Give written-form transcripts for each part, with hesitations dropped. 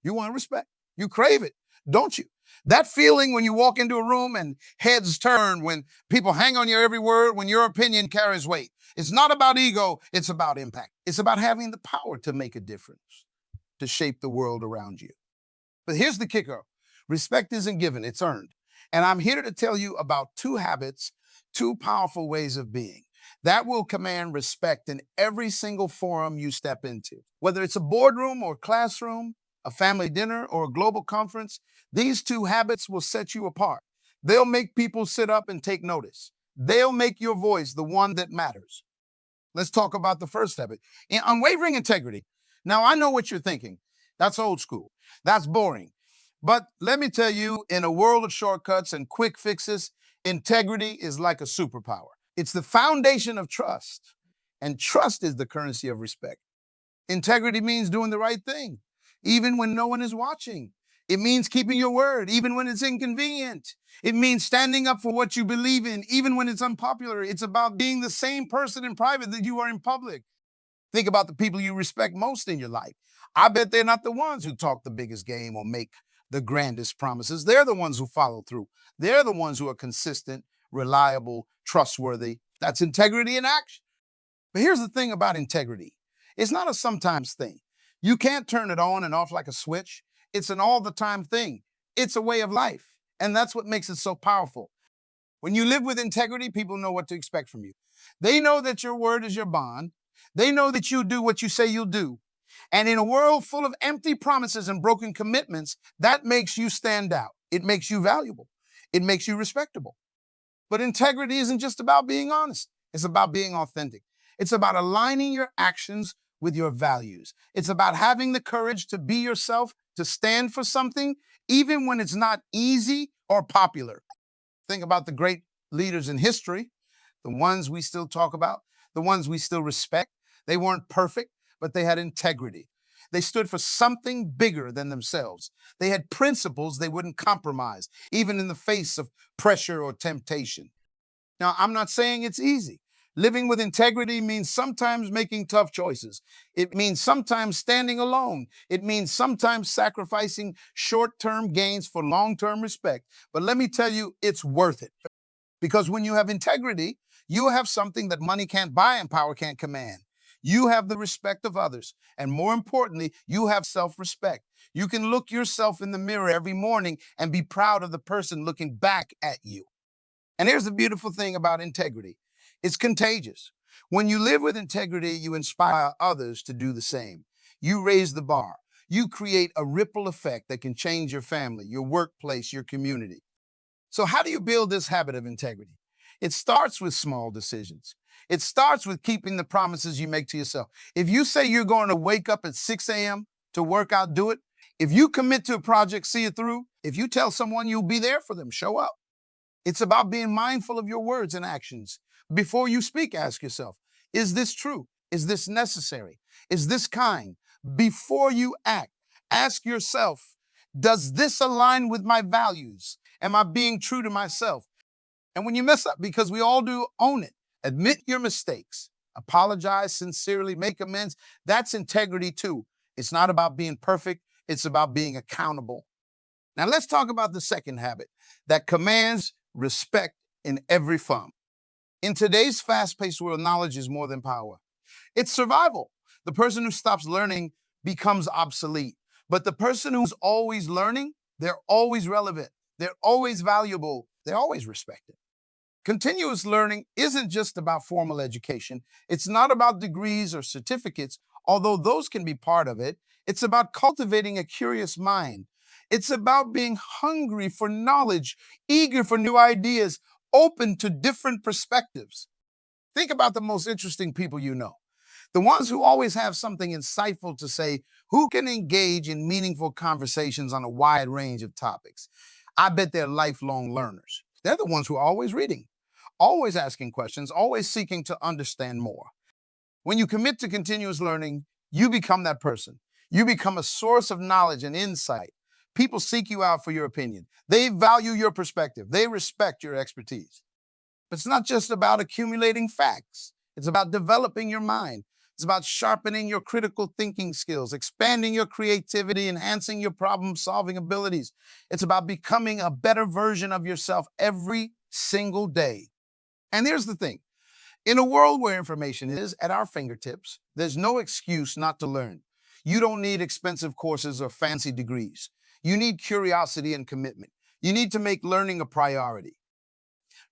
You want respect. You crave it, don't you? That feeling when you walk into a room and heads turn, when people hang on your every word, when your opinion carries weight. It's not about ego, it's about impact. It's about having the power to make a difference, to shape the world around you. But here's the kicker. Respect isn't given, it's earned. And I'm here to tell you about two habits, two powerful ways of being that will command respect in every single forum you step into. Whether it's a boardroom or classroom, a family dinner or a global conference, these two habits will set you apart. They'll make people sit up and take notice. They'll make your voice the one that matters. Let's talk about the first habit. Unwavering integrity. Now, I know what you're thinking. That's old school. That's boring. But let me tell you, in a world of shortcuts and quick fixes, integrity is like a superpower. It's the foundation of trust, and trust is the currency of respect. Integrity means doing the right thing, even when no one is watching. It means keeping your word, even when it's inconvenient. It means standing up for what you believe in, even when it's unpopular. It's about being the same person in private that you are in public. Think about the people you respect most in your life. I bet they're not the ones who talk the biggest game or make the grandest promises. They're the ones who follow through. They're the ones who are consistent, reliable, trustworthy. That's integrity in action. But here's the thing about integrity. It's not a sometimes thing. You can't turn it on and off like a switch. It's an all the time thing. It's a way of life. And that's what makes it so powerful. When you live with integrity, people know what to expect from you. They know that your word is your bond. They know that you do what you say you'll do. And in a world full of empty promises and broken commitments, that makes you stand out. It makes you valuable. It makes you respectable. But integrity isn't just about being honest. It's about being authentic. It's about aligning your actions with your values. It's about having the courage to be yourself, to stand for something, even when it's not easy or popular. Think about the great leaders in history, the ones we still talk about, the ones we still respect. They weren't perfect, but they had integrity. They stood for something bigger than themselves. They had principles they wouldn't compromise, even in the face of pressure or temptation. Now, I'm not saying it's easy. Living with integrity means sometimes making tough choices. It means sometimes standing alone. It means sometimes sacrificing short-term gains for long-term respect. But let me tell you, it's worth it. Because when you have integrity, you have something that money can't buy and power can't command. You have the respect of others. And more importantly, you have self-respect. You can look yourself in the mirror every morning and be proud of the person looking back at you. And here's the beautiful thing about integrity. It's contagious. When you live with integrity, you inspire others to do the same. You raise the bar. You create a ripple effect that can change your family, your workplace, your community. So how do you build this habit of integrity? It starts with small decisions. It starts with keeping the promises you make to yourself. If you say you're going to wake up at 6 a.m. to work out, do it. If you commit to a project, see it through. If you tell someone you'll be there for them, show up. It's about being mindful of your words and actions. Before you speak, ask yourself, is this true? Is this necessary? Is this kind? Before you act, ask yourself, does this align with my values? Am I being true to myself? And when you mess up, because we all do, own it. Admit your mistakes. Apologize sincerely, make amends. That's integrity too. It's not about being perfect. It's about being accountable. Now let's talk about the second habit that commands respect in every form. In today's fast-paced world, knowledge is more than power. It's survival. The person who stops learning becomes obsolete. But the person who's always learning, they're always relevant. They're always valuable. They're always respected. Continuous learning isn't just about formal education. It's not about degrees or certificates, although those can be part of it. It's about cultivating a curious mind. It's about being hungry for knowledge, eager for new ideas, open to different perspectives. Think about the most interesting people you know. The ones who always have something insightful to say, who can engage in meaningful conversations on a wide range of topics. I bet they're lifelong learners. They're the ones who are always reading, always asking questions, always seeking to understand more. When you commit to continuous learning, you become that person. You become a source of knowledge and insight. People seek you out for your opinion. They value your perspective. They respect your expertise. But it's not just about accumulating facts. It's about developing your mind. It's about sharpening your critical thinking skills, expanding your creativity, enhancing your problem solving abilities. It's about becoming a better version of yourself every single day. And here's the thing. In a world where information is at our fingertips, there's no excuse not to learn. You don't need expensive courses or fancy degrees. You need curiosity and commitment. You need to make learning a priority.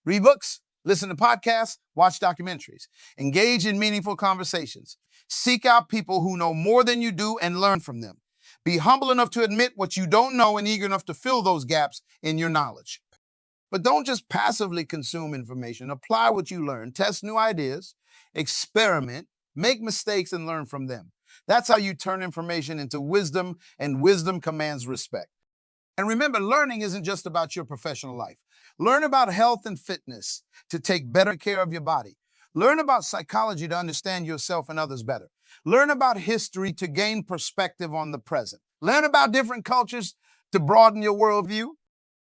Read books, listen to podcasts, watch documentaries, engage in meaningful conversations. Seek out people who know more than you do and learn from them. Be humble enough to admit what you don't know and eager enough to fill those gaps in your knowledge. But don't just passively consume information. Apply what you learn, test new ideas, experiment, make mistakes, and learn from them. That's how you turn information into wisdom, and wisdom commands respect. And remember, learning isn't just about your professional life. Learn about health and fitness to take better care of your body. Learn about psychology to understand yourself and others better. Learn about history to gain perspective on the present. Learn about different cultures to broaden your worldview.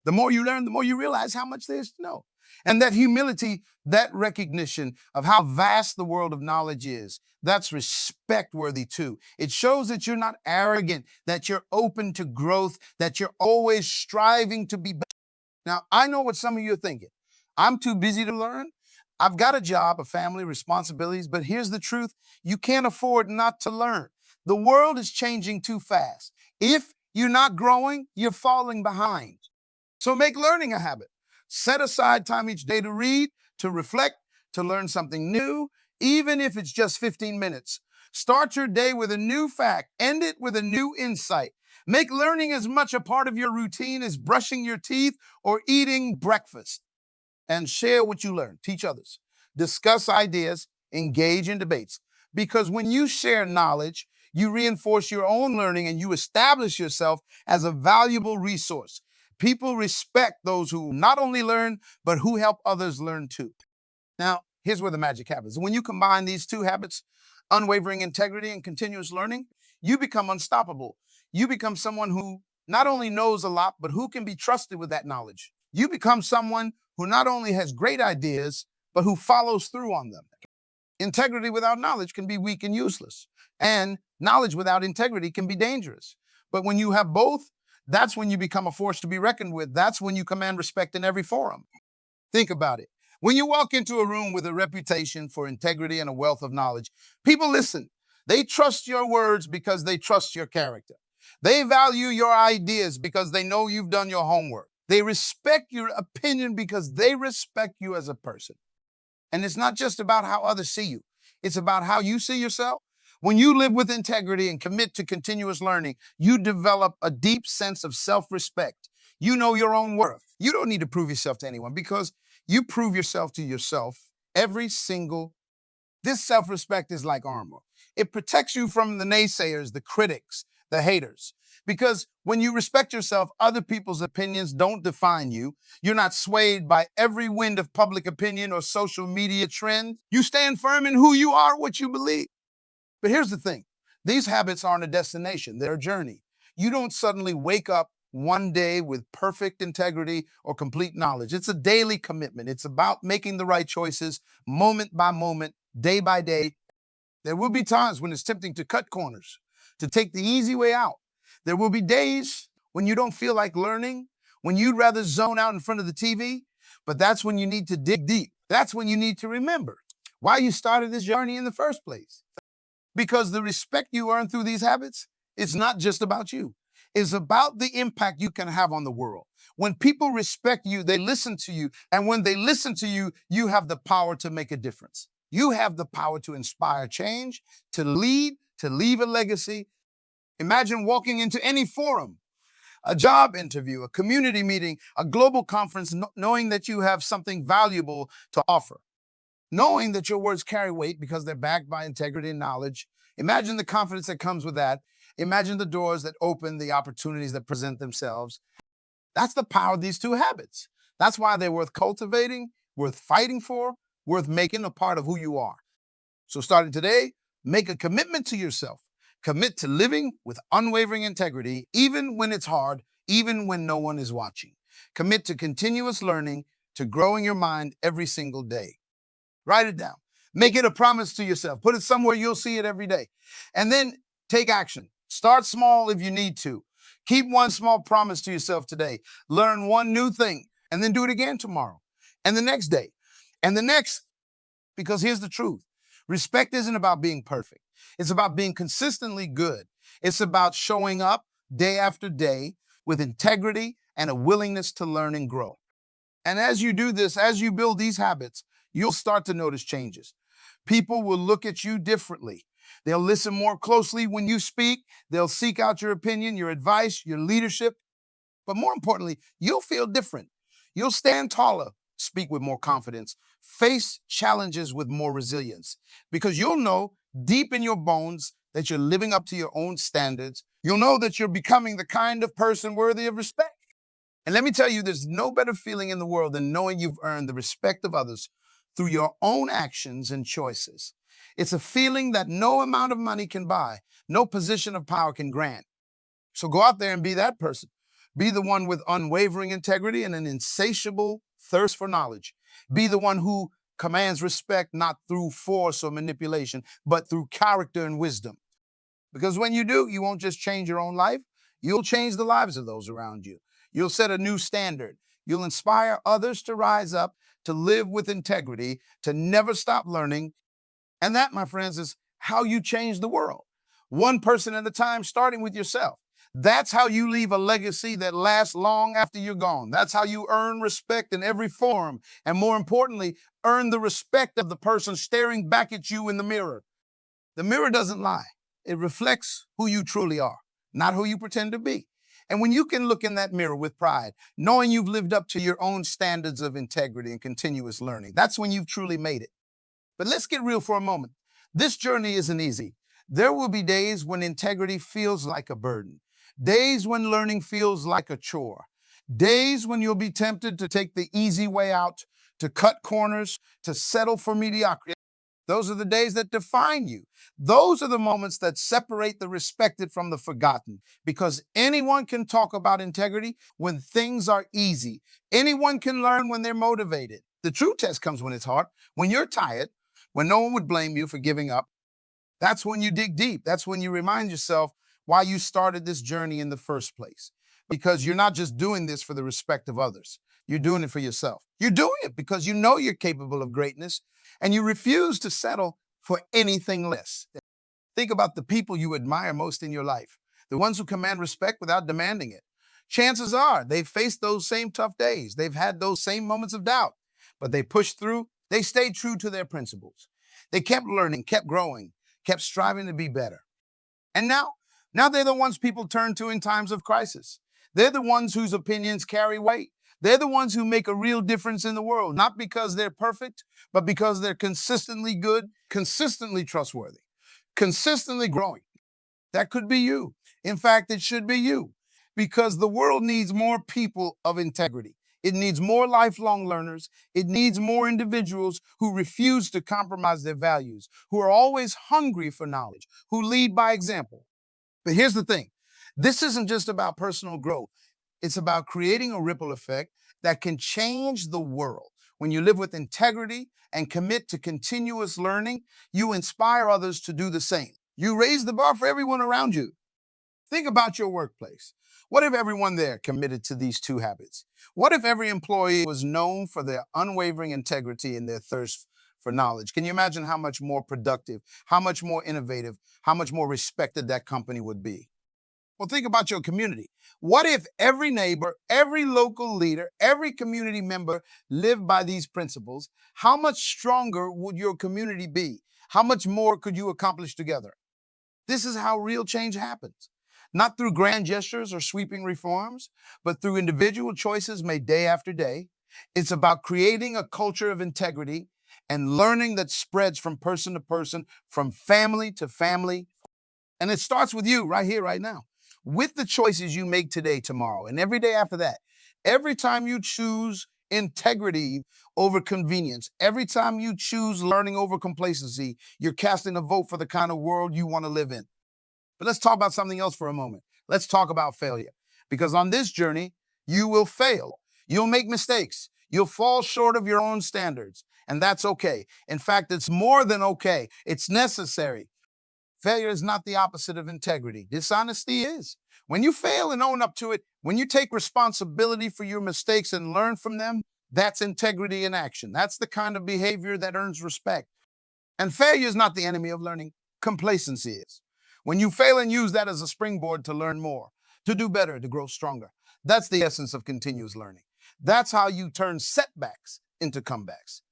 The more you learn, the more you realize how much there is to know. And that humility, that recognition of how vast the world of knowledge is, that's respect worthy too. It shows that you're not arrogant, that you're open to growth, that you're always striving to be better. Now, I know what some of you are thinking. I'm too busy to learn. I've got a job, a family, responsibilities, but here's the truth. You can't afford not to learn. The world is changing too fast. If you're not growing, you're falling behind. So make learning a habit. Set aside time each day to read, to reflect, to learn something new, even if it's just 15 minutes. Start your day with a new fact. End it with a new insight. Make learning as much a part of your routine as brushing your teeth or eating breakfast. And share what you learn. Teach others. Discuss ideas. Engage in debates. Because when you share knowledge, you reinforce your own learning and you establish yourself as a valuable resource. People respect those who not only learn, but who help others learn too. Now, here's where the magic happens. When you combine these two habits, unwavering integrity and continuous learning, you become unstoppable. You become someone who not only knows a lot, but who can be trusted with that knowledge. You become someone who not only has great ideas, but who follows through on them. Integrity without knowledge can be weak and useless. And knowledge without integrity can be dangerous. But when you have both, that's when you become a force to be reckoned with. That's when you command respect in every forum. Think about it. When you walk into a room with a reputation for integrity and a wealth of knowledge, people listen. They trust your words because they trust your character. They value your ideas because they know you've done your homework. They respect your opinion because they respect you as a person. And it's not just about how others see you. It's about how you see yourself. When you live with integrity and commit to continuous learning, you develop a deep sense of self-respect. You know your own worth. You don't need to prove yourself to anyone because you prove yourself to yourself every single. This self-respect is like armor. It protects you from the naysayers, the critics, the haters. Because when you respect yourself, other people's opinions don't define you. You're not swayed by every wind of public opinion or social media trend. You stand firm in who you are, what you believe. But here's the thing. These habits aren't a destination. They're a journey. You don't suddenly wake up one day with perfect integrity or complete knowledge. It's a daily commitment. It's about making the right choices moment by moment, day by day. There will be times when it's tempting to cut corners, to take the easy way out. There will be days when you don't feel like learning, when you'd rather zone out in front of the TV, but that's when you need to dig deep. That's when you need to remember why you started this journey in the first place. Because the respect you earn through these habits, it's not just about you. It's about the impact you can have on the world. When people respect you, they listen to you. And when they listen to you, you have the power to make a difference. You have the power to inspire change, to lead, to leave a legacy. Imagine walking into any forum, a job interview, a community meeting, a global conference, knowing that you have something valuable to offer. Knowing that your words carry weight because they're backed by integrity and knowledge. Imagine the confidence that comes with that. Imagine the doors that open, the opportunities that present themselves. That's the power of these two habits. That's why they're worth cultivating, worth fighting for, worth making a part of who you are. So starting today, make a commitment to yourself. Commit to living with unwavering integrity, even when it's hard, even when no one is watching. Commit to continuous learning, to growing your mind every single day. Write it down. Make it a promise to yourself. Put it somewhere you'll see it every day. And then take action. Start small if you need to. Keep one small promise to yourself today. Learn one new thing and then do it again tomorrow and the next day and the next. Because here's the truth. Respect isn't about being perfect. It's about being consistently good. It's about showing up day after day with integrity and a willingness to learn and grow. And as you do this, as you build these habits, you'll start to notice changes. People will look at you differently. They'll listen more closely when you speak. They'll seek out your opinion, your advice, your leadership. But more importantly, you'll feel different. You'll stand taller, speak with more confidence, face challenges with more resilience, because you'll know deep in your bones that you're living up to your own standards. You'll know that you're becoming the kind of person worthy of respect. And let me tell you, there's no better feeling in the world than knowing you've earned the respect of others through your own actions and choices. It's a feeling that no amount of money can buy, no position of power can grant. So go out there and be that person. Be the one with unwavering integrity and an insatiable thirst for knowledge. Be the one who commands respect not through force or manipulation, but through character and wisdom. Because when you do, you won't just change your own life, you'll change the lives of those around you. You'll set a new standard. You'll inspire others to rise up, to live with integrity, to never stop learning. And that, my friends, is how you change the world. One person at a time, starting with yourself. That's how you leave a legacy that lasts long after you're gone. That's how you earn respect in every form. And more importantly, earn the respect of the person staring back at you in the mirror. The mirror doesn't lie. It reflects who you truly are, not who you pretend to be. And when you can look in that mirror with pride, knowing you've lived up to your own standards of integrity and continuous learning, that's when you've truly made it. But let's get real for a moment. This journey isn't easy. There will be days when integrity feels like a burden, days when learning feels like a chore, days when you'll be tempted to take the easy way out, to cut corners, to settle for mediocrity. Those are the days that define you. Those are the moments that separate the respected from the forgotten, because anyone can talk about integrity when things are easy. Anyone can learn when they're motivated. The true test comes when it's hard, when you're tired, when no one would blame you for giving up. That's when you dig deep. That's when you remind yourself why you started this journey in the first place. Because you're not just doing this for the respect of others. You're doing it for yourself. You're doing it because you know you're capable of greatness and you refuse to settle for anything less. Think about the people you admire most in your life, the ones who command respect without demanding it. Chances are they've faced those same tough days. They've had those same moments of doubt, but they pushed through. They stayed true to their principles. They kept learning, kept growing, kept striving to be better. And now they're the ones people turn to in times of crisis. They're the ones whose opinions carry weight. They're the ones who make a real difference in the world, not because they're perfect, but because they're consistently good, consistently trustworthy, consistently growing. That could be you. In fact, it should be you, because the world needs more people of integrity. It needs more lifelong learners. It needs more individuals who refuse to compromise their values, who are always hungry for knowledge, who lead by example. But here's the thing. This isn't just about personal growth. It's about creating a ripple effect that can change the world. When you live with integrity and commit to continuous learning, you inspire others to do the same. You raise the bar for everyone around you. Think about your workplace. What if everyone there committed to these two habits? What if every employee was known for their unwavering integrity and their thirst for knowledge? Can you imagine how much more productive, how much more innovative, how much more respected that company would be? Well, think about your community. What if every neighbor, every local leader, every community member lived by these principles? How much stronger would your community be? How much more could you accomplish together? This is how real change happens. Not through grand gestures or sweeping reforms, but through individual choices made day after day. It's about creating a culture of integrity and learning that spreads from person to person, from family to family. And it starts with you right here, right now, with the choices you make today, tomorrow, and every day after that. Every time you choose integrity over convenience, every time you choose learning over complacency, you're casting a vote for the kind of world you want to live in. But let's talk about something else for a moment. Let's talk about failure. Because on this journey, you will fail. You'll make mistakes. You'll fall short of your own standards. And that's okay. In fact, it's more than okay. It's necessary. Failure is not the opposite of integrity. Dishonesty is. When you fail and own up to it, when you take responsibility for your mistakes and learn from them, that's integrity in action. That's the kind of behavior that earns respect. And failure is not the enemy of learning. Complacency is. When you fail and use that as a springboard to learn more, to do better, to grow stronger. That's the essence of continuous learning. That's how you turn setbacks into comebacks.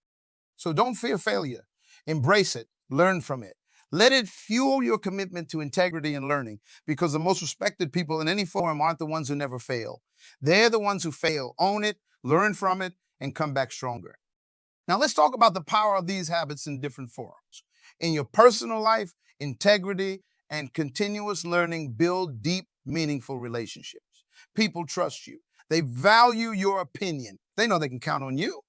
So don't fear failure. Embrace it. Learn from it. Let it fuel your commitment to integrity and learning, because the most respected people in any forum aren't the ones who never fail. They're the ones who fail. Own it, learn from it, and come back stronger. Now let's talk about the power of these habits in different forums. In your personal life, integrity and continuous learning build deep, meaningful relationships. People trust you. They value your opinion. They know they can count on you.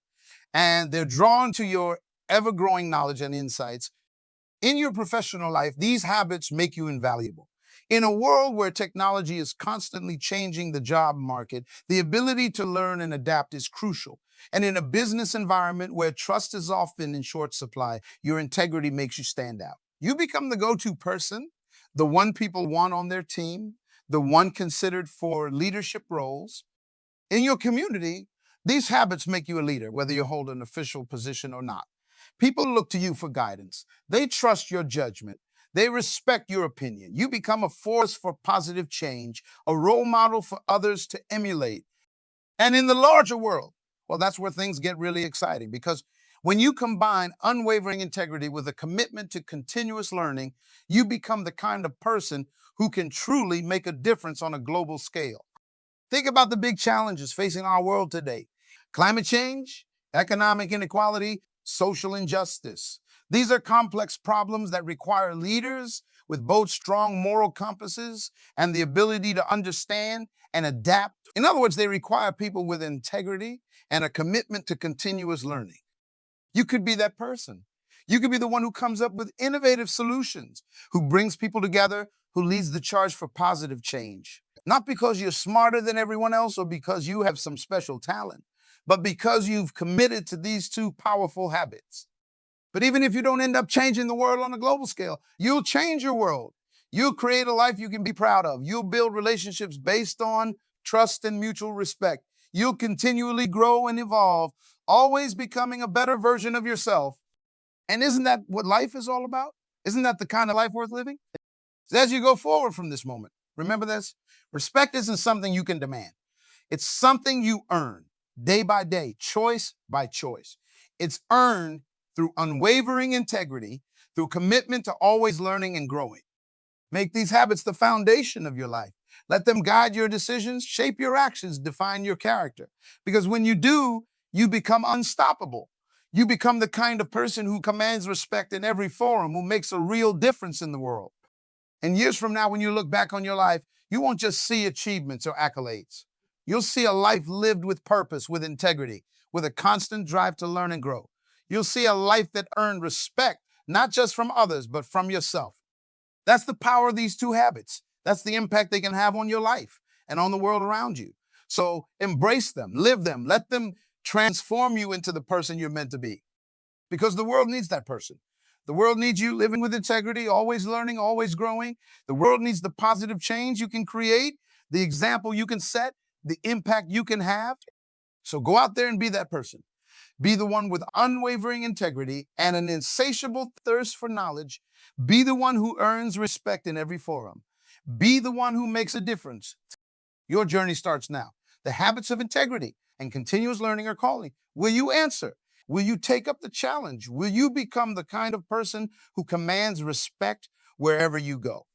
And they're drawn to your ever-growing knowledge and insights. In your professional life, these habits make you invaluable. In a world where technology is constantly changing the job market, the ability to learn and adapt is crucial. And in a business environment where trust is often in short supply, your integrity makes you stand out. You become the go-to person, the one people want on their team, the one considered for leadership roles. In your community, these habits make you a leader, whether you hold an official position or not. People look to you for guidance. They trust your judgment. They respect your opinion. You become a force for positive change, a role model for others to emulate. And in the larger world, well, that's where things get really exciting, because when you combine unwavering integrity with a commitment to continuous learning, you become the kind of person who can truly make a difference on a global scale. Think about the big challenges facing our world today: climate change, economic inequality, social injustice. These are complex problems that require leaders with both strong moral compasses and the ability to understand and adapt. In other words, they require people with integrity and a commitment to continuous learning. You could be that person. You could be the one who comes up with innovative solutions, who brings people together, who leads the charge for positive change. Not because you're smarter than everyone else or because you have some special talent, but because you've committed to these two powerful habits. But even if you don't end up changing the world on a global scale, you'll change your world. You'll create a life you can be proud of. You'll build relationships based on trust and mutual respect. You'll continually grow and evolve, always becoming a better version of yourself. And isn't that what life is all about? Isn't that the kind of life worth living? So as you go forward from this moment, remember this: respect isn't something you can demand. It's something you earn day by day, choice by choice. It's earned through unwavering integrity, through commitment to always learning and growing. Make these habits the foundation of your life. Let them guide your decisions, shape your actions, define your character. Because when you do, you become unstoppable. You become the kind of person who commands respect in every forum, who makes a real difference in the world. And years from now, when you look back on your life, you won't just see achievements or accolades. You'll see a life lived with purpose, with integrity, with a constant drive to learn and grow. You'll see a life that earned respect, not just from others, but from yourself. That's the power of these two habits. That's the impact they can have on your life and on the world around you. So embrace them, live them, let them transform you into the person you're meant to be. Because the world needs that person. The world needs you living with integrity, always learning, always growing. The world needs the positive change you can create, the example you can set, the impact you can have. So go out there and be that person. Be the one with unwavering integrity and an insatiable thirst for knowledge. Be the one who earns respect in every forum. Be the one who makes a difference. Your journey starts now. The habits of integrity and continuous learning are calling. Will you answer? Will you take up the challenge? Will you become the kind of person who commands respect wherever you go?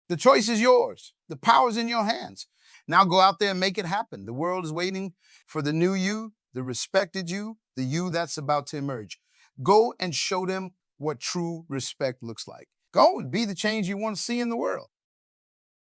The choice is yours. The power is in your hands. Now go out there and make it happen. The world is waiting for the new you, the respected you, the you that's about to emerge. Go and show them what true respect looks like. Go and be the change you want to see in the world.